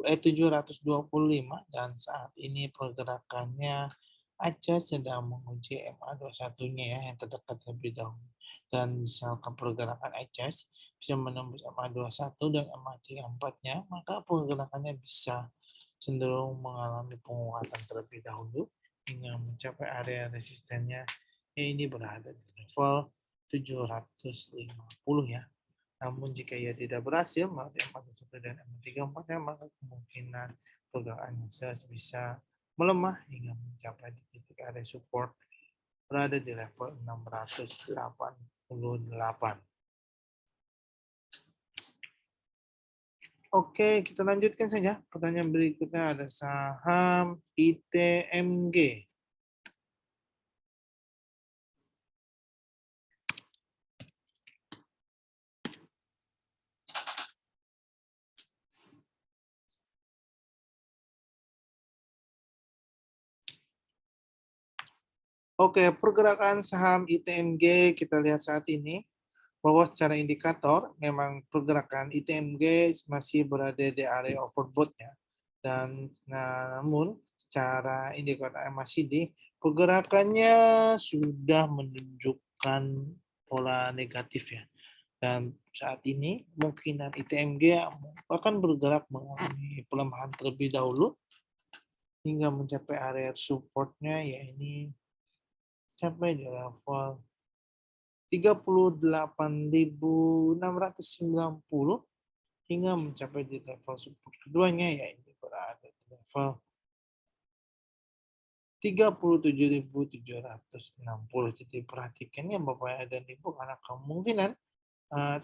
dan saat ini pergerakannya Aceh sedang menguji MA21-nya ya yang terdekat terlebih dahulu. Dan misalkan pergerakan Aceh bisa menembus MA21 dan MA34-nya, maka pergerakannya bisa cenderung mengalami penguatan terlebih dahulu hingga mencapai area resistennya yang ini berada di level 750 ya. Namun jika ia tidak berhasil melalui 41 dan 34 ya, maka kemungkinan pergerakan bisa melemah hingga mencapai di titik area support berada di level 688. Oke, kita lanjutkan saja. Pertanyaan berikutnya ada saham ITMG. Oke, pergerakan saham ITMG kita lihat saat ini bahwa secara indikator memang pergerakan ITMG masih berada di area overbought-nya. Dan namun secara indikator MACD pergerakannya sudah menunjukkan pola negatif ya. Dan saat ini kemungkinan ITMG akan bergerak mengalami pelemahan terlebih dahulu hingga mencapai area support-nya yaitu sampai di level 38.690 hingga mencapai di level support keduanya yaitu berada di level 37.760. Jadi perhatikan ya Bapak dan Ibu karena kemungkinan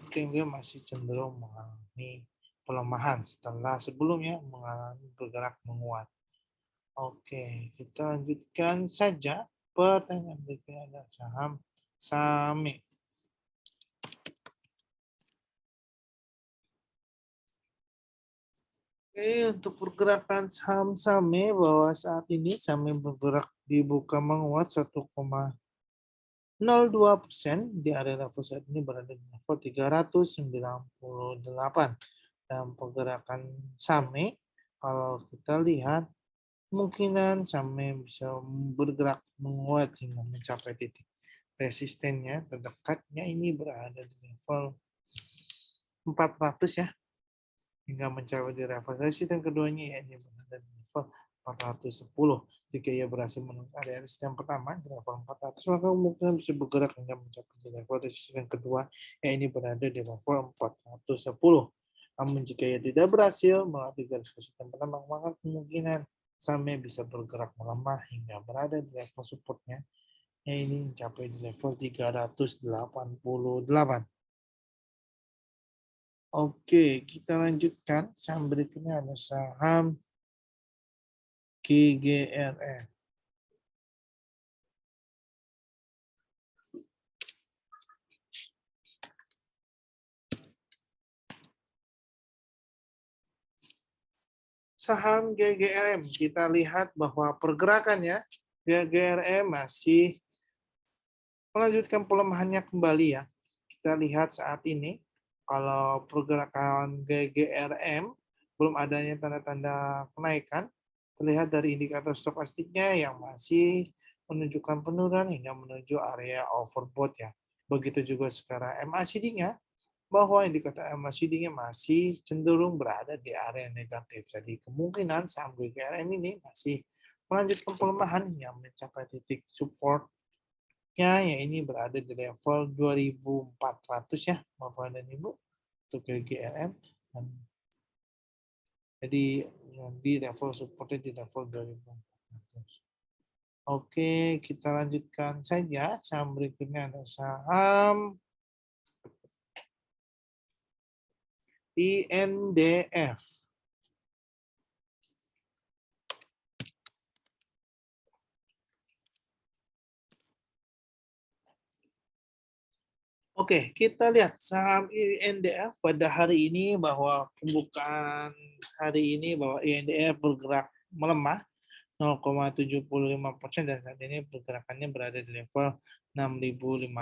ITMG masih cenderung mengalami pelemahan setelah sebelumnya mengalami bergerak menguat. Oke, kita lanjutkan saja pertanyaan berikutnya ada saham SAME. Oke, untuk pergerakan saham SAME bahwa saat ini SAME bergerak dibuka menguat 1,02% di area level saat ini berada di level 398. Dan pergerakan SAME kalau kita lihat kemungkinan SAME bisa bergerak menguat hingga mencapai titik resistennya terdekatnya ini berada di level 400 ya hingga mencapai di level resisten keduanya ya ini berada di level 410. Jika ia berhasil menembus area resisten pertama di level 400 maka kemungkinan bisa bergerak hingga mencapai di level resisten kedua ya ini berada di level 410. Namun jika ia tidak berhasil melalui garis resisten pertama maka kemungkinan SAME bisa bergerak melemah hingga berada di level supportnya ya ini mencapai di level 388. Oke, kita lanjutkan. Saham berikutnya ada saham GGRF. Saham GGRM, kita lihat bahwa pergerakannya GGRM masih melanjutkan pelemahannya kembali ya. Kita lihat saat ini, kalau pergerakan GGRM belum adanya tanda-tanda kenaikan, terlihat dari indikator stokastiknya yang masih menunjukkan penurunan hingga menuju area overbought ya. Begitu juga sekarang MACD-nya, bahwa indikator MACD-nya masih cenderung berada di area negatif. Jadi kemungkinan saham GGRM ini masih melanjutkan pelemahan hingga mencapai titik support-nya, ya ini berada di level 2.400 ya, Bapak dan Ibu, untuk GGRM. Jadi di level supportnya di level 2.400. Oke, kita lanjutkan saja. Saham berikutnya ada saham INDF. Oke, kita lihat saham INDF pada hari ini bahwa pembukaan hari ini bahwa INDF bergerak melemah 0,75% dan saat ini pergerakannya berada di level 6.575.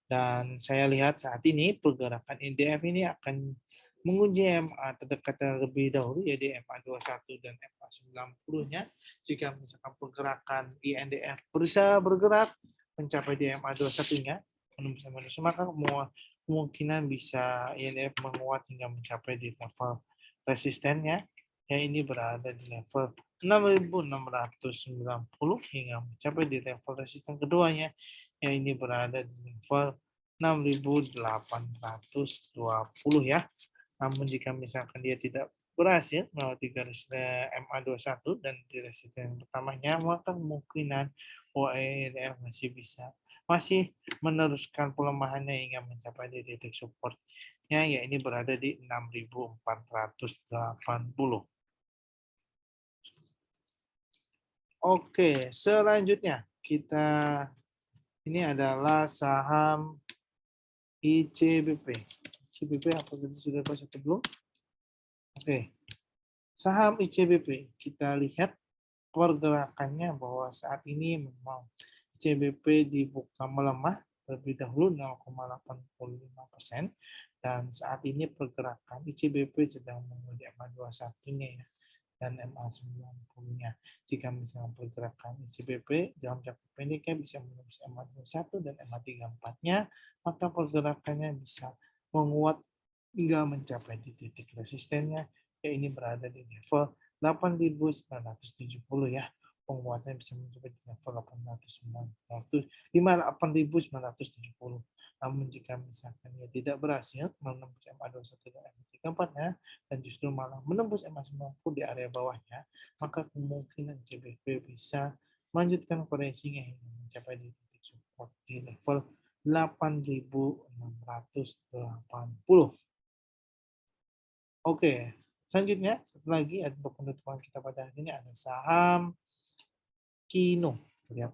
Dan saya lihat saat ini pergerakan INDF ini akan menguji MA terdekat terlebih dahulu, yaitu MA 21 dan MA 90-nya. Jika misalkan pergerakan INDF berusaha bergerak mencapai di MA 21-nya, maka kemungkinan bisa INDF menguat hingga mencapai di level resistennya, yang ini berada di level 6.690 hingga mencapai di level resisten keduanya, yang ini berada di level 6.820 ya. Namun jika misalkan dia tidak berhasil melewati garis MA21 dan di resisten pertamanya, maka kemungkinan OEDF masih meneruskan pelemahannya hingga mencapai di titik supportnya, ya ini berada di 6.480. Oke, selanjutnya ini adalah saham ICBP. ICBP apa kita sudah bahas atau belum? Oke, saham ICBP kita lihat pergerakannya bahwa saat ini memang ICBP dibuka melemah terlebih dahulu 0,85% dan saat ini pergerakan ICBP sedang menguji MA21-nya ya dan MA90-nya. Jika misalnya pergerakan ICBP dalam jangka pendeknya bisa menembus MA21 dan MA34-nya, maka pergerakannya bisa menguat hingga mencapai di titik resistennya, ya ini berada di level 8.970 ya. Penguatannya bisa mencapai di level 8.970. Namun jika misalkan dia tidak berhasil menembus MA21 dan MA34-nya, dan justru malah menembus MA90 di area bawahnya, maka kemungkinan CBP bisa melanjutkan koreksinya hingga mencapai di titik support di level 8.680. Oke, selanjutnya satu lagi ada penutupan kita pada hari ini, ada saham Kino. Lihat.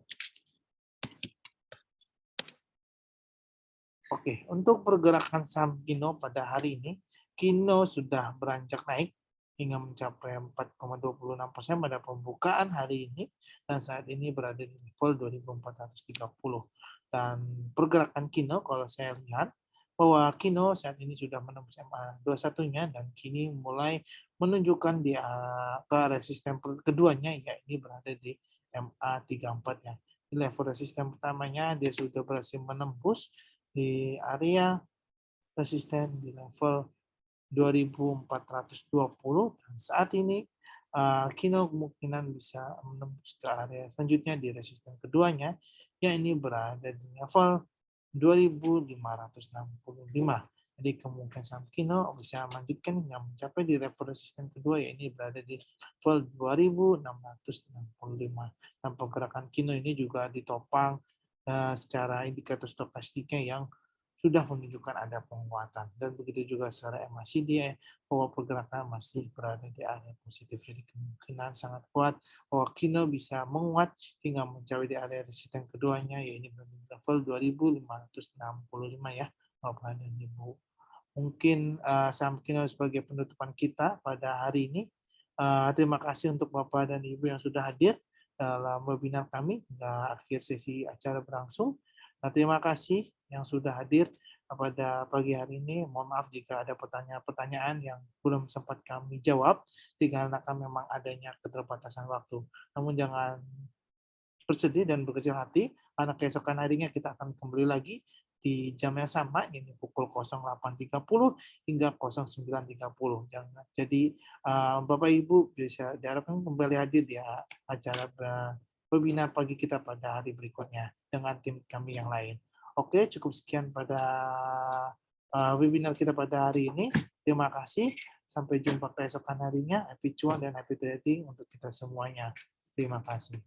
Oke, untuk pergerakan saham Kino pada hari ini, Kino sudah beranjak naik hingga mencapai 4,26% pada pembukaan hari ini, dan saat ini berada di level 2.430. Dan pergerakan Kino, kalau saya lihat, bahwa Kino saat ini sudah menembus MA21-nya, dan kini mulai menunjukkan ke resisten keduanya, ya ini berada di MA34-nya. Di level resisten pertamanya, dia sudah berhasil menembus di area resisten di level 2.420 dan saat ini Kino kemungkinan bisa menembus ke area selanjutnya di resisten keduanya, yang ini berada di level 2.565. Jadi kemungkinan saham Kino bisa melanjutkan yang mencapai di level resisten kedua, yaitu berada di level 2.665. Dan pergerakan Kino ini juga ditopang secara indikator stokastiknya yang sudah menunjukkan ada penguatan, dan begitu juga secara MACD bahwa pergerakan masih berada di area positif. Jadi kemungkinan sangat kuat bahwa Kino bisa menguat hingga mencapai di area resisten keduanya, yaitu level 2.565 ya, Bapak dan Ibu. Mungkin saham Kino sebagai penutupan kita pada hari ini. Terima kasih untuk Bapak dan Ibu yang sudah hadir dalam webinar kami hingga akhir sesi acara berlangsung. Terima kasih yang sudah hadir pada pagi hari ini. Mohon maaf jika ada pertanyaan-pertanyaan yang belum sempat kami jawab, dikarenakan memang adanya keterbatasan waktu. Namun jangan bersedih dan berkecil hati, karena keesokan harinya kita akan kembali lagi di jam yang sama, ini pukul 08.30 hingga 09.30. Jadi Bapak Ibu bisa diharapkan kembali hadir di acara webinar pagi kita pada hari berikutnya dengan tim kami yang lain. Oke, cukup sekian pada webinar kita pada hari ini. Terima kasih. Sampai jumpa keesokan harinya. Happy cuan dan happy trading untuk kita semuanya. Terima kasih.